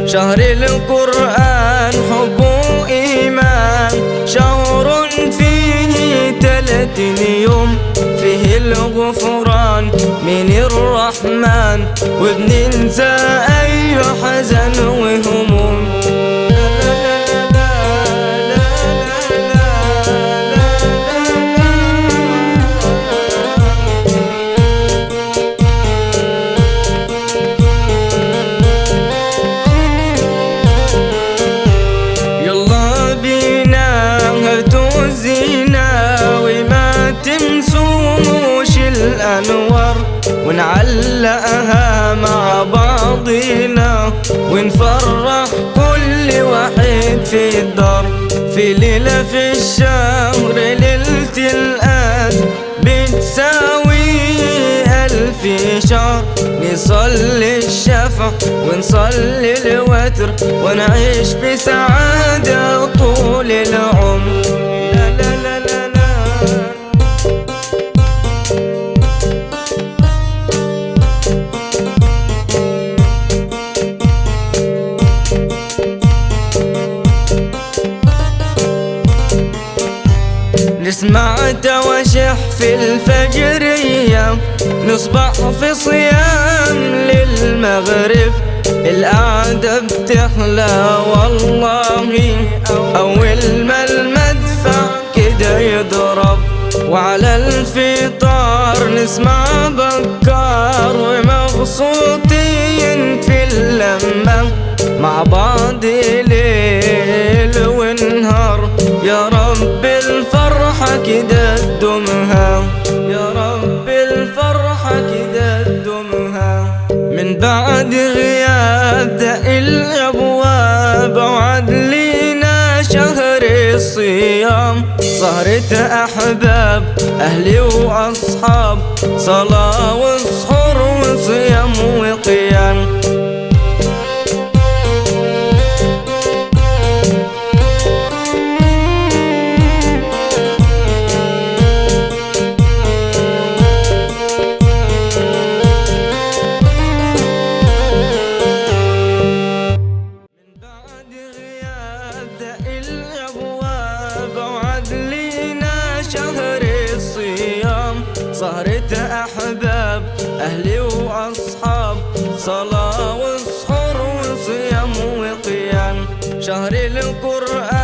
شهر القرآن حب إيمان، شهر فيه 30 يوم، فيه الغفران من الرحمن، وبننسى أي حزن وهموم. تنسوش الأنوار ونعلقها مع بعضنا، ونفرح كل واحد في الدار. في ليلة في الشهر ليلة القدر بتساوي 1000 شهر، نصلي الشفع ونصلي الوتر، ونعيش بسعادة طول العمر. لا لا لا لا لا. نسمع تواشيح في الفجرية، نصبح في صيام للمغرب، القعدة بتحلى والله أول ما المدفع كده يضرب، وعلى الفطار نسمع بكار، ومبسوطين في اللمة مع بعض ليل ونهار. يا رب الفرحة كده تدومها، يا رب الفرحة كده تدومها. من بعد غياب دق الأبواب، وعد لينا شهر الصيام، سهرة أحباب أهلي وأصحاب، صلاة وسحور وصيام وقيام. شهر الصيام، سهرة أحباب أهلي وأصحاب، صلاة وسحور وصيام وقيام. شهر القرآن